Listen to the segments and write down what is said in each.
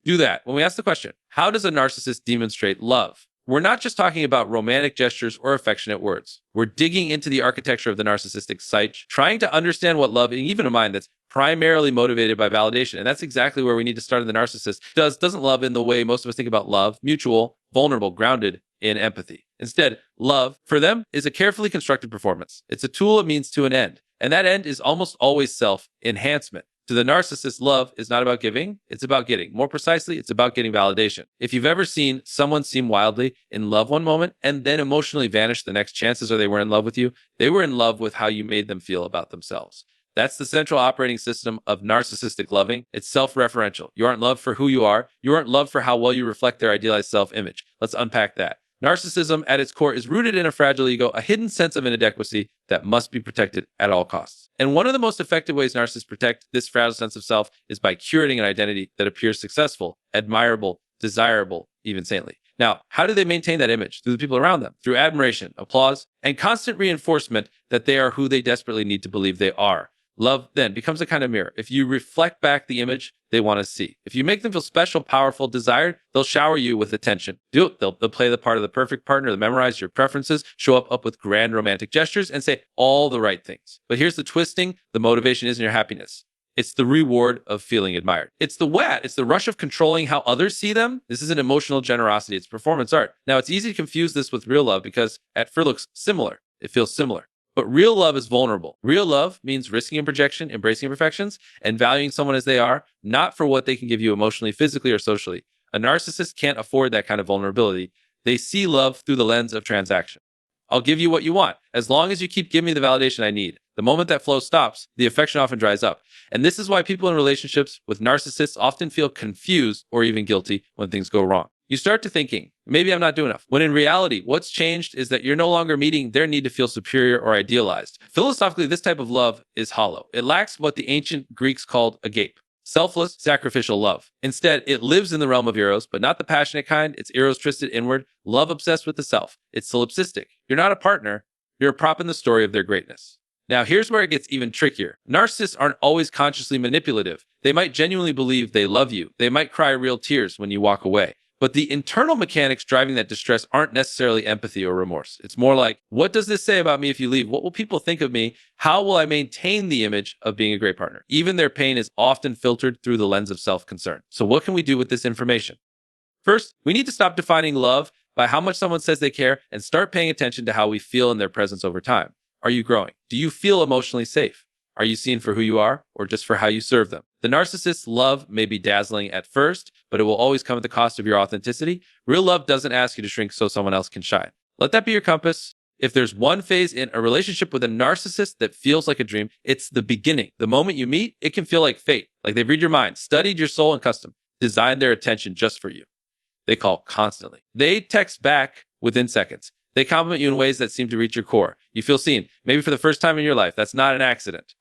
do that. When we ask the question, how does a narcissist demonstrate love? We're not just talking about romantic gestures or affectionate words. We're digging into the architecture of the narcissistic psyche, trying to understand what love, and even a mind that's primarily motivated by validation. And that's exactly where we need to start. In the narcissist doesn't love in the way most of us think about love: mutual, vulnerable, grounded in empathy. Instead, love for them is a carefully constructed performance. It's a tool, a means to an end. And that end is almost always self-enhancement. To the narcissist, love is not about giving, it's about getting. More precisely, it's about getting validation. If you've ever seen someone seem wildly in love one moment and then emotionally vanish the next, chances are they were in love with you. They were in love with how you made them feel about themselves. That's the central operating system of narcissistic loving. It's self-referential. You aren't loved for who you are. You aren't loved for how well you reflect their idealized self-image. Let's unpack that. Narcissism at its core is rooted in a fragile ego, a hidden sense of inadequacy that must be protected at all costs. And one of the most effective ways narcissists protect this fragile sense of self is by curating an identity that appears successful, admirable, desirable, even saintly. Now, how do they maintain that image? Through the people around them, through admiration, applause, and constant reinforcement that they are who they desperately need to believe they are. Love then becomes a kind of mirror. If you reflect back the image they want to see, if you make them feel special, powerful, desired, they'll shower you with attention. They'll play the part of the perfect partner, they'll memorize your preferences, show up with grand romantic gestures, and say all the right things. But here's the twisting: the motivation isn't your happiness. It's the reward of feeling admired. It's the it's the rush of controlling how others see them. This isn't emotional generosity, it's performance art. Now, it's easy to confuse this with real love because at first it looks similar. It feels similar. But real love is vulnerable. Real love means risking imperfection, embracing imperfections, and valuing someone as they are, not for what they can give you emotionally, physically, or socially. A narcissist can't afford that kind of vulnerability. They see love through the lens of transaction. I'll give you what you want, as long as you keep giving me the validation I need. The moment that flow stops, the affection often dries up. And this is why people in relationships with narcissists often feel confused or even guilty when things go wrong. You start to thinking, maybe I'm not doing enough. When in reality, what's changed is that you're no longer meeting their need to feel superior or idealized. Philosophically, this type of love is hollow. It lacks what the ancient Greeks called agape: selfless, sacrificial love. Instead, it lives in the realm of eros, but not the passionate kind. It's eros twisted inward, love obsessed with the self. It's solipsistic. You're not a partner. You're a prop in the story of their greatness. Now, here's where it gets even trickier. Narcissists aren't always consciously manipulative. They might genuinely believe they love you. They might cry real tears when you walk away. But the internal mechanics driving that distress aren't necessarily empathy or remorse. It's more like, what does this say about me if you leave? What will people think of me? How will I maintain the image of being a great partner? Even their pain is often filtered through the lens of self-concern. So what can we do with this information? First, we need to stop defining love by how much someone says they care and start paying attention to how we feel in their presence over time. Are you growing? Do you feel emotionally safe? Are you seen for who you are or just for how you serve them? The narcissist's love may be dazzling at first, but it will always come at the cost of your authenticity. Real love doesn't ask you to shrink so someone else can shine. Let that be your compass. If there's one phase in a relationship with a narcissist that feels like a dream, it's the beginning. The moment you meet, it can feel like fate, like they've read your mind, studied your soul and custom, designed their attention just for you. They call constantly. They text back within seconds. They compliment you in ways that seem to reach your core. You feel seen, maybe for the first time in your life. That's not an accident.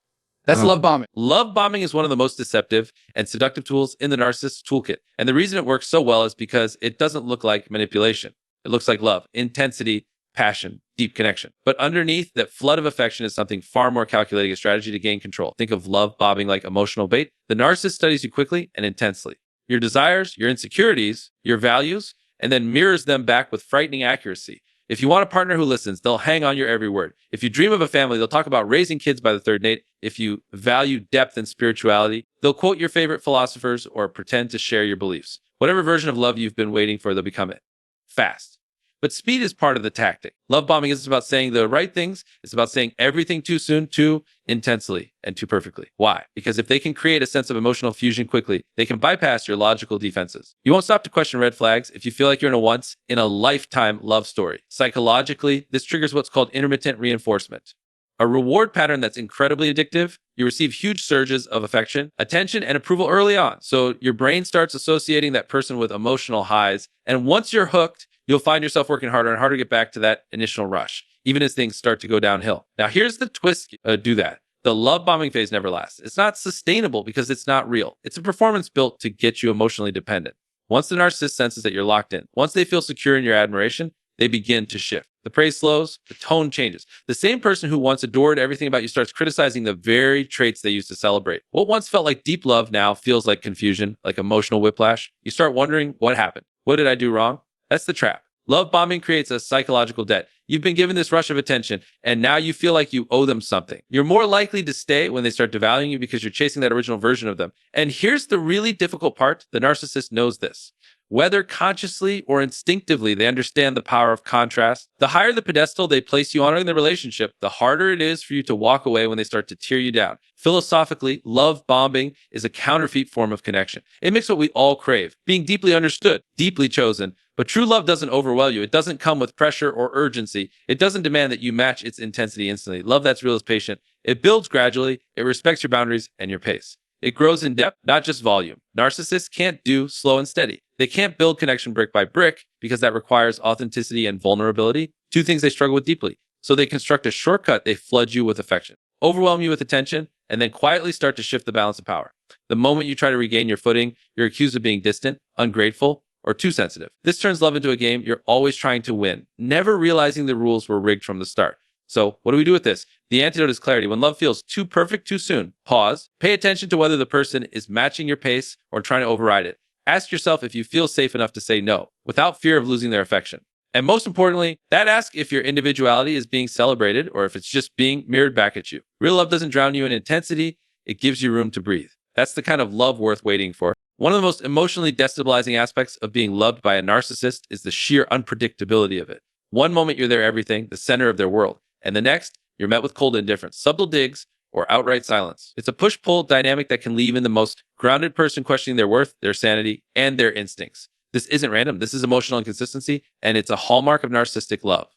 That's love bombing. Love bombing is one of the most deceptive and seductive tools in the narcissist toolkit. And the reason it works so well is because it doesn't look like manipulation. It looks like love, intensity, passion, deep connection. But underneath that flood of affection is something far more calculating, a strategy to gain control. Think of love bombing like emotional bait. The narcissist studies you quickly and intensely. Your desires, your insecurities, your values, and then mirrors them back with frightening accuracy. If you want a partner who listens, they'll hang on your every word. If you dream of a family, they'll talk about raising kids by the third date. If you value depth and spirituality, they'll quote your favorite philosophers or pretend to share your beliefs. Whatever version of love you've been waiting for, they'll become it. Fast. But speed is part of the tactic. Love bombing isn't about saying the right things. It's about saying everything too soon, too intensely, and too perfectly. Why? Because if they can create a sense of emotional fusion quickly, they can bypass your logical defenses. You won't stop to question red flags if you feel like you're in a once-in-a-lifetime love story. Psychologically, this triggers what's called intermittent reinforcement, a reward pattern that's incredibly addictive. You receive huge surges of affection, attention, and approval early on. So your brain starts associating that person with emotional highs. And once you're hooked, you'll find yourself working harder and harder to get back to that initial rush, even as things start to go downhill. Now, here's the twist. Do that. The love bombing phase never lasts. It's not sustainable because it's not real. It's a performance built to get you emotionally dependent. Once the narcissist senses that you're locked in, once they feel secure in your admiration, they begin to shift. The praise slows, the tone changes. The same person who once adored everything about you starts criticizing the very traits they used to celebrate. What once felt like deep love now feels like confusion, like emotional whiplash. You start wondering, what happened? What did I do wrong? That's the trap. Love bombing creates a psychological debt. You've been given this rush of attention, and now you feel like you owe them something. You're more likely to stay when they start devaluing you because you're chasing that original version of them. And here's the really difficult part. The narcissist knows this. Whether consciously or instinctively, they understand the power of contrast. The higher the pedestal they place you on in the relationship, the harder it is for you to walk away when they start to tear you down. Philosophically, love bombing is a counterfeit form of connection. It makes what we all crave, being deeply understood, deeply chosen. But true love doesn't overwhelm you. It doesn't come with pressure or urgency. It doesn't demand that you match its intensity instantly. Love that's real is patient. It builds gradually. It respects your boundaries and your pace. It grows in depth, not just volume. Narcissists can't do slow and steady. They can't build connection brick by brick because that requires authenticity and vulnerability, two things they struggle with deeply. So they construct a shortcut. They flood you with affection, overwhelm you with attention, and then quietly start to shift the balance of power. The moment you try to regain your footing, you're accused of being distant, ungrateful, or too sensitive. This turns love into a game you're always trying to win, never realizing the rules were rigged from the start. So what do we do with this? The antidote is clarity. When love feels too perfect too soon, pause, pay attention to whether the person is matching your pace or trying to override it. Ask yourself if you feel safe enough to say no, without fear of losing their affection. And most importantly, ask if your individuality is being celebrated or if it's just being mirrored back at you. Real love doesn't drown you in intensity. It gives you room to breathe. That's the kind of love worth waiting for. One of the most emotionally destabilizing aspects of being loved by a narcissist is the sheer unpredictability of it. One moment you're their everything, the center of their world, and the next, you're met with cold indifference, subtle digs, or outright silence. It's a push-pull dynamic that can leave even the most grounded person questioning their worth, their sanity, and their instincts. This isn't random. This is emotional inconsistency, and it's a hallmark of narcissistic love.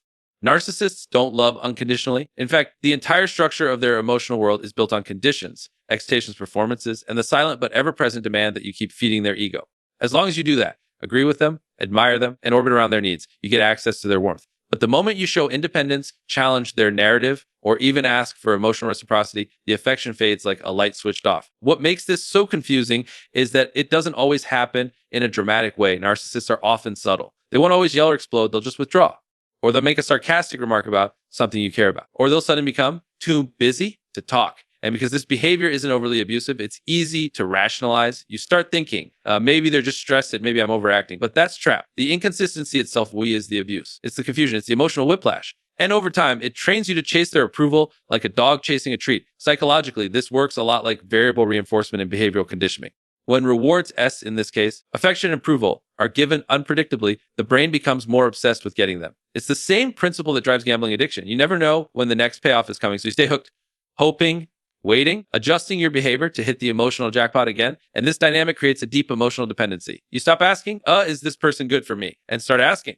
Narcissists don't love unconditionally. In fact, the entire structure of their emotional world is built on conditions, expectations, performances, and the silent but ever-present demand that you keep feeding their ego. As long as you do that, agree with them, admire them, and orbit around their needs, you get access to their warmth. But the moment you show independence, challenge their narrative, or even ask for emotional reciprocity, the affection fades like a light switched off. What makes this so confusing is that it doesn't always happen in a dramatic way. Narcissists are often subtle. They won't always yell or explode. They'll just withdraw. Or they'll make a sarcastic remark about something you care about. Or they'll suddenly become too busy to talk. And because this behavior isn't overly abusive, it's easy to rationalize. You start thinking, maybe they're just stressed, maybe I'm overacting. But that's trapped. The inconsistency itself is the abuse. It's the confusion. It's the emotional whiplash. And over time, it trains you to chase their approval like a dog chasing a treat. Psychologically, this works a lot like variable reinforcement and behavioral conditioning. When rewards, in this case, affection and approval, are given unpredictably, the brain becomes more obsessed with getting them. It's the same principle that drives gambling addiction. You never know when the next payoff is coming, so you stay hooked, hoping, waiting, adjusting your behavior to hit the emotional jackpot again. And this dynamic creates a deep emotional dependency. You stop asking, is this person good for me? And start asking,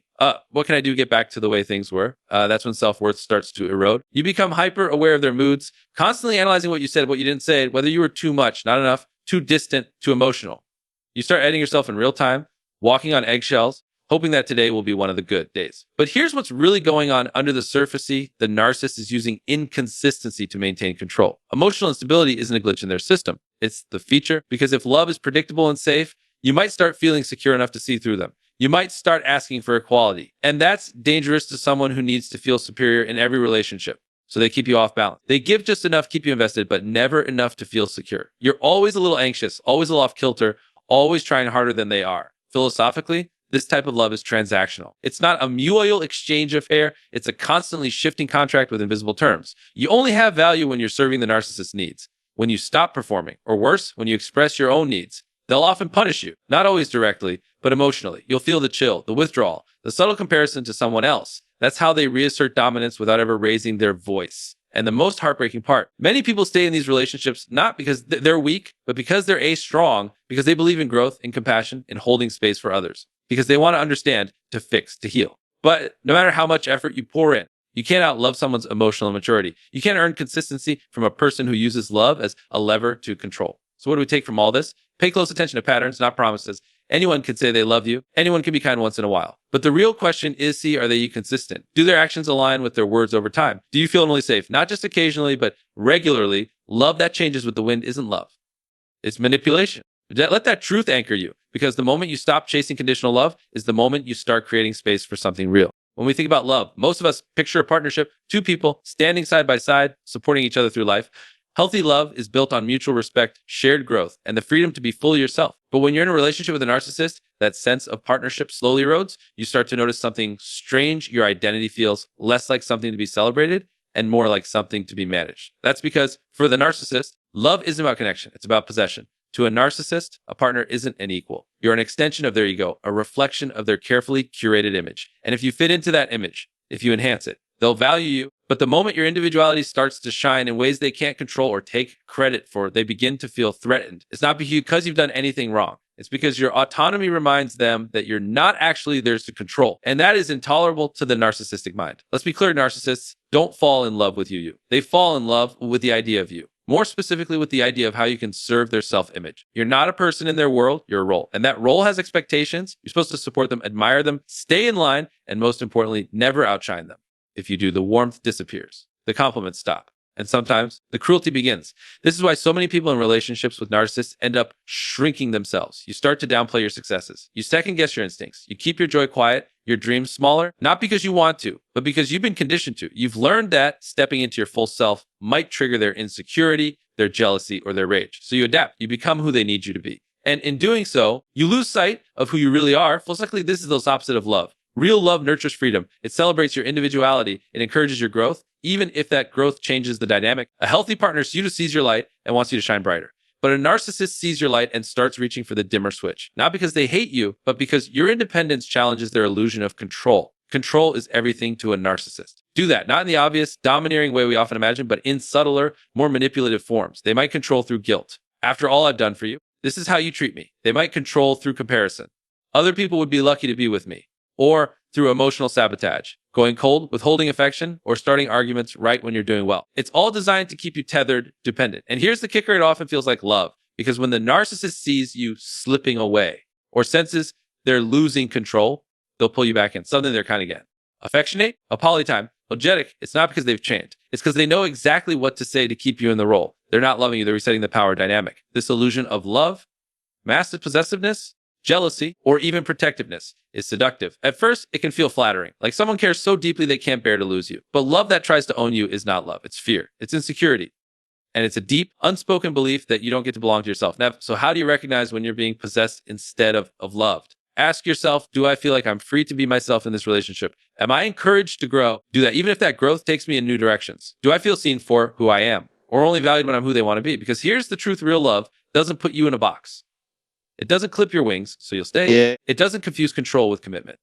what can I do to get back to the way things were? That's when self-worth starts to erode. You become hyper aware of their moods, constantly analyzing what you said, what you didn't say, whether you were too much, not enough, too distant, too emotional. You start editing yourself in real time, walking on eggshells, hoping that today will be one of the good days. But here's what's really going on under the surfacey. The narcissist is using inconsistency to maintain control. Emotional instability isn't a glitch in their system. It's the feature, because if love is predictable and safe, you might start feeling secure enough to see through them. You might start asking for equality. And that's dangerous to someone who needs to feel superior in every relationship. So they keep you off balance. They give just enough, keep you invested, but never enough to feel secure. You're always a little anxious, always a little off kilter, always trying harder than they are. Philosophically, this type of love is transactional. It's not a mutual exchange affair. It's a constantly shifting contract with invisible terms. You only have value when you're serving the narcissist's needs. When you stop performing, or worse, when you express your own needs, they'll often punish you. Not always directly, but emotionally. You'll feel the chill, the withdrawal, the subtle comparison to someone else. That's how they reassert dominance without ever raising their voice. And the most heartbreaking part, many people stay in these relationships not because they're weak, but because they're strong, because they believe in growth, in compassion, in holding space for others. Because they want to understand, to fix, to heal. But no matter how much effort you pour in, you can't outlove someone's emotional maturity. You can't earn consistency from a person who uses love as a lever to control. So what do we take from all this? Pay close attention to patterns, not promises. Anyone can say they love you. Anyone can be kind once in a while. But the real question is, are they consistent? Do their actions align with their words over time? Do you feel normally safe? Not just occasionally, but regularly. Love that changes with the wind isn't love. It's manipulation. Let that truth anchor you, because the moment you stop chasing conditional love is the moment you start creating space for something real. When we think about love, most of us picture a partnership, two people standing side by side, supporting each other through life. Healthy love is built on mutual respect, shared growth, and the freedom to be fully yourself. But when you're in a relationship with a narcissist, that sense of partnership slowly erodes. You start to notice something strange. Your identity feels less like something to be celebrated and more like something to be managed. That's because for the narcissist, love isn't about connection. It's about possession. To a narcissist, a partner isn't an equal. You're an extension of their ego, a reflection of their carefully curated image. And if you fit into that image, if you enhance it, they'll value you. But the moment your individuality starts to shine in ways they can't control or take credit for, they begin to feel threatened. It's not because you've done anything wrong. It's because your autonomy reminds them that you're not actually theirs to control. And that is intolerable to the narcissistic mind. Let's be clear, narcissists don't fall in love with you. They fall in love with the idea of you. More specifically with the idea of how you can serve their self-image. You're not a person in their world, you're a role. And that role has expectations. You're supposed to support them, admire them, stay in line, and most importantly, never outshine them. If you do, the warmth disappears. The compliments stop. And sometimes the cruelty begins. This is why so many people in relationships with narcissists end up shrinking themselves. You start to downplay your successes. You second guess your instincts. You keep your joy quiet, your dreams smaller, not because you want to, but because you've been conditioned to. You've learned that stepping into your full self might trigger their insecurity, their jealousy, or their rage. So you adapt. You become who they need you to be. And in doing so, you lose sight of who you really are. Most likely, this is the opposite of love. Real love nurtures freedom. It celebrates your individuality. It encourages your growth, even if that growth changes the dynamic. A healthy partner sees your light and wants you to shine brighter. But a narcissist sees your light and starts reaching for the dimmer switch. Not because they hate you, but because your independence challenges their illusion of control. Control is everything to a narcissist. Do that, not in the obvious, domineering way we often imagine, but in subtler, more manipulative forms. They might control through guilt. After all I've done for you, this is how you treat me. They might control through comparison. Other people would be lucky to be with me. Or through emotional sabotage, going cold, withholding affection, or starting arguments right when you're doing well. It's all designed to keep you tethered, dependent. And here's the kicker, it often feels like love, because when the narcissist sees you slipping away or senses they're losing control, they'll pull you back in, something they're kind of getting. Affectionate, a polytime, apologetic, it's not because they've changed. It's because they know exactly what to say to keep you in the role. They're not loving you, they're resetting the power dynamic. This illusion of love, massive possessiveness, jealousy, or even protectiveness is seductive. At first, it can feel flattering, like someone cares so deeply they can't bear to lose you. But love that tries to own you is not love. It's fear. It's insecurity. And it's a deep, unspoken belief that you don't get to belong to yourself. Now, so how do you recognize when you're being possessed instead of loved? Ask yourself, do I feel like I'm free to be myself in this relationship? Am I encouraged to grow? Do that, even if that growth takes me in new directions. Do I feel seen for who I am? Or only valued when I'm who they want to be? Because here's the truth, real love doesn't put you in a box. It doesn't clip your wings, so you'll stay. Yeah. It doesn't confuse control with commitment.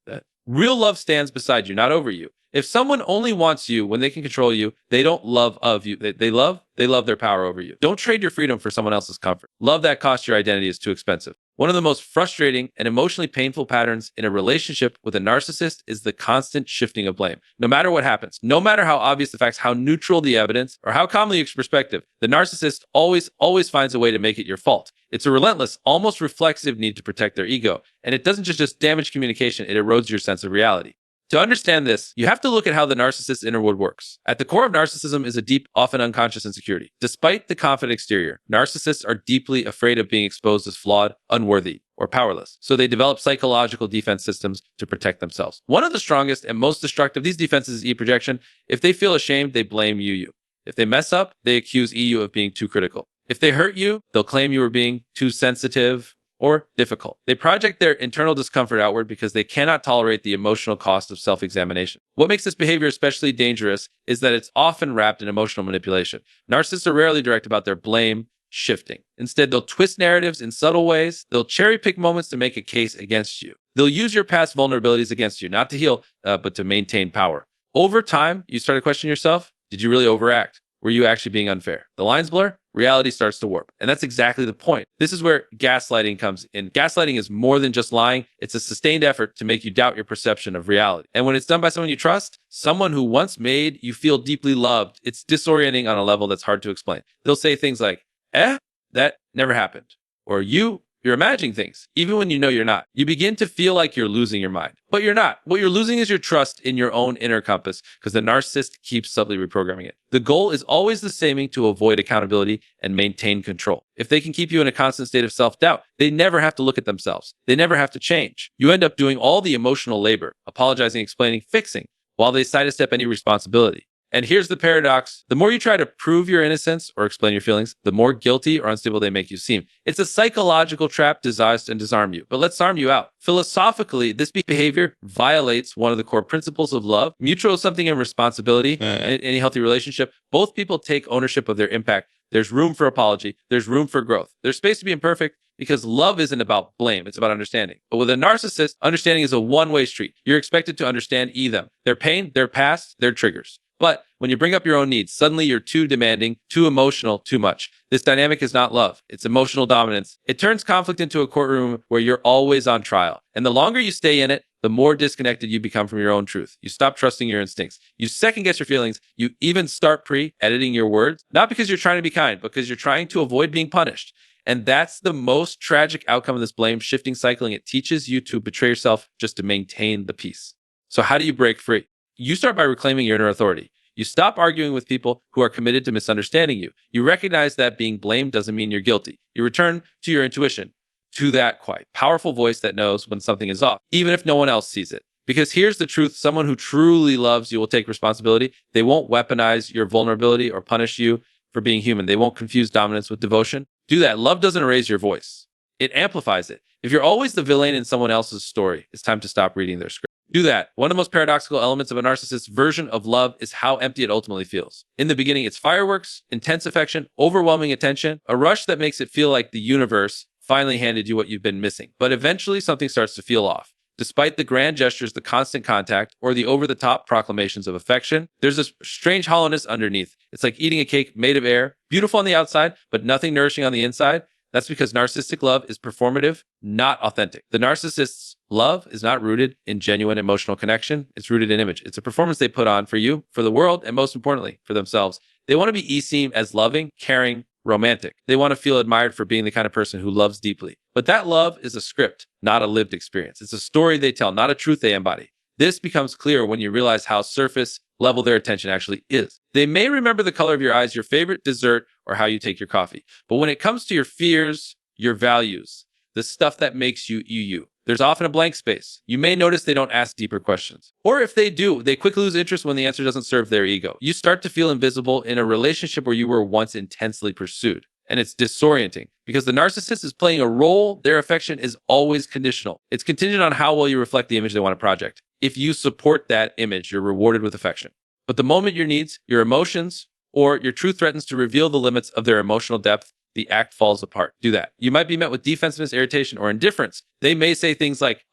Real love stands beside you, not over you. If someone only wants you when they can control you, they don't love of you. They love their power over you. Don't trade your freedom for someone else's comfort. Love that costs your identity is too expensive. One of the most frustrating and emotionally painful patterns in a relationship with a narcissist is the constant shifting of blame. No matter what happens, no matter how obvious the facts, how neutral the evidence, or how calmly you express perspective, the narcissist always finds a way to make it your fault. It's a relentless, almost reflexive need to protect their ego. And it doesn't just damage communication, it erodes your sense of reality. To understand this, you have to look at how the narcissist's inner world works. At the core of narcissism is a deep, often unconscious insecurity. Despite the confident exterior, narcissists are deeply afraid of being exposed as flawed, unworthy, or powerless. So they develop psychological defense systems to protect themselves. One of the strongest and most destructive of these defenses is e-projection. If they feel ashamed, they blame you. If they mess up, they accuse EU of being too critical. If they hurt you, they'll claim you were being too sensitive or difficult. They project their internal discomfort outward because they cannot tolerate the emotional cost of self-examination. What makes this behavior especially dangerous is that it's often wrapped in emotional manipulation. Narcissists are rarely direct about their blame shifting. Instead, they'll twist narratives in subtle ways. They'll cherry pick moments to make a case against you. They'll use your past vulnerabilities against you, not to heal, but to maintain power. Over time, you start to question yourself. Did you really overact? Were you actually being unfair? The lines blur, reality starts to warp. And that's exactly the point. This is where gaslighting comes in. Gaslighting is more than just lying. It's a sustained effort to make you doubt your perception of reality. And when it's done by someone you trust, someone who once made you feel deeply loved, it's disorienting on a level that's hard to explain. They'll say things like, that never happened. Or you're You're imagining things, even when you know you're not. You begin to feel like you're losing your mind, but you're not. What you're losing is your trust in your own inner compass, because the narcissist keeps subtly reprogramming it. The goal is always the same: to avoid accountability and maintain control. If they can keep you in a constant state of self-doubt, they never have to look at themselves. They never have to change. You end up doing all the emotional labor, apologizing, explaining, fixing, while they sidestep any responsibility. And here's the paradox. The more you try to prove your innocence or explain your feelings, the more guilty or unstable they make you seem. It's a psychological trap designed to disarm you. But let's arm you out. Philosophically, this behavior violates one of the core principles of love: mutual something and responsibility. In any healthy relationship, both people take ownership of their impact. There's room for apology. There's room for growth. There's space to be imperfect, because love isn't about blame. It's about understanding. But with a narcissist, understanding is a one-way street. You're expected to understand them, their pain, their past, their triggers. But when you bring up your own needs, suddenly you're too demanding, too emotional, too much. This dynamic is not love. It's emotional dominance. It turns conflict into a courtroom where you're always on trial. And the longer you stay in it, the more disconnected you become from your own truth. You stop trusting your instincts. You second guess your feelings. You even start pre-editing your words, not because you're trying to be kind, but because you're trying to avoid being punished. And that's the most tragic outcome of this blame shifting cycling. It teaches you to betray yourself just to maintain the peace. So how do you break free? You start by reclaiming your inner authority. You stop arguing with people who are committed to misunderstanding you. You recognize that being blamed doesn't mean you're guilty. You return to your intuition, to that quiet, powerful voice that knows when something is off, even if no one else sees it. Because here's the truth: someone who truly loves you will take responsibility. They won't weaponize your vulnerability or punish you for being human. They won't confuse dominance with devotion. Do that. Love doesn't erase your voice. It amplifies it. If you're always the villain in someone else's story, it's time to stop reading their script. Do that. One of the most paradoxical elements of a narcissist's version of love is how empty it ultimately feels. In the beginning, it's fireworks, intense affection, overwhelming attention, a rush that makes it feel like the universe finally handed you what you've been missing. But eventually, something starts to feel off. Despite the grand gestures, the constant contact, or the over-the-top proclamations of affection, there's a strange hollowness underneath. It's like eating a cake made of air, beautiful on the outside, but nothing nourishing on the inside. That's because narcissistic love is performative, not authentic. The narcissist's love is not rooted in genuine emotional connection. It's rooted in image. It's a performance they put on for you, for the world, and most importantly, for themselves. They want to be seen as loving, caring, romantic. They want to feel admired for being the kind of person who loves deeply. But that love is a script, not a lived experience. It's a story they tell, not a truth they embody. This becomes clear when you realize how surface level their attention actually is. They may remember the color of your eyes, your favorite dessert, or how you take your coffee. But when it comes to your fears, your values, the stuff that makes you you, there's often a blank space. You may notice they don't ask deeper questions. Or if they do, they quickly lose interest when the answer doesn't serve their ego. You start to feel invisible in a relationship where you were once intensely pursued. And it's disorienting because the narcissist is playing a role. Their affection is always conditional. It's contingent on how well you reflect the image they want to project. If you support that image, you're rewarded with affection. But the moment your needs, your emotions, or your truth threatens to reveal the limits of their emotional depth, the act falls apart. Do that. You might be met with defensiveness, irritation, or indifference. They may say things like,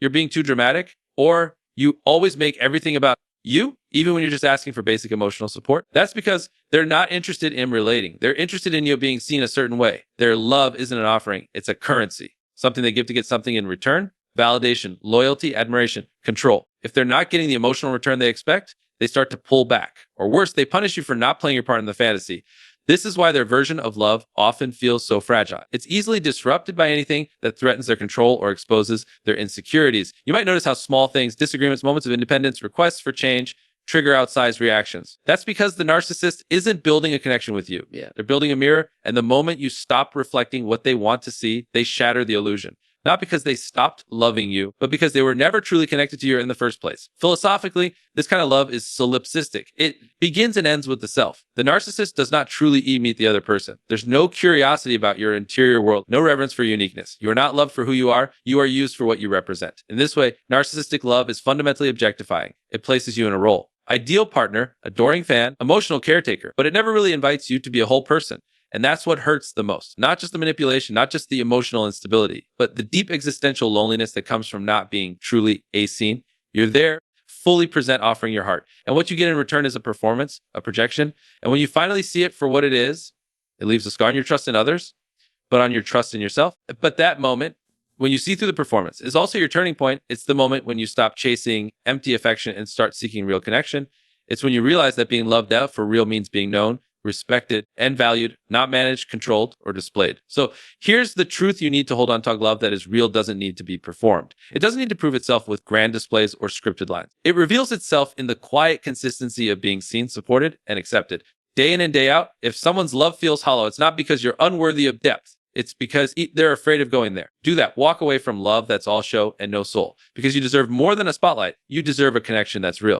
you're being too dramatic, or you always make everything about you, even when you're just asking for basic emotional support. That's because they're not interested in relating. They're interested in you being seen a certain way. Their love isn't an offering. It's a currency, something they give to get something in return: validation, loyalty, admiration, control. If they're not getting the emotional return they expect, they start to pull back. Or worse, they punish you for not playing your part in the fantasy. This is why their version of love often feels so fragile. It's easily disrupted by anything that threatens their control or exposes their insecurities. You might notice how small things, disagreements, moments of independence, requests for change, trigger outsized reactions. That's because the narcissist isn't building a connection with you. They're building a mirror, and the moment you stop reflecting what they want to see, they shatter the illusion. Not because they stopped loving you, but because they were never truly connected to you in the first place. Philosophically, this kind of love is solipsistic. It begins and ends with the self. The narcissist does not truly meet the other person. There's no curiosity about your interior world, no reverence for uniqueness. You are not loved for who you are used for what you represent. In this way, narcissistic love is fundamentally objectifying. It places you in a role. Ideal partner, adoring fan, emotional caretaker, but it never really invites you to be a whole person. And that's what hurts the most. Not just the manipulation, not just the emotional instability, but the deep existential loneliness that comes from not being truly seen. You're there, fully present, offering your heart. And what you get in return is a performance, a projection. And when you finally see it for what it is, it leaves a scar on your trust in others, but on your trust in yourself. But that moment, when you see through the performance, is also your turning point. It's the moment when you stop chasing empty affection and start seeking real connection. It's when you realize that being loved out for real means being known, respected, and valued, not managed, controlled, or displayed. So here's the truth you need to hold on to. Love that is real doesn't need to be performed. It doesn't need to prove itself with grand displays or scripted lines. It reveals itself in the quiet consistency of being seen, supported, and accepted. Day in and day out, if someone's love feels hollow, it's not because you're unworthy of depth. It's because they're afraid of going there. Do that. Walk away from love that's all show and no soul. Because you deserve more than a spotlight. You deserve a connection that's real.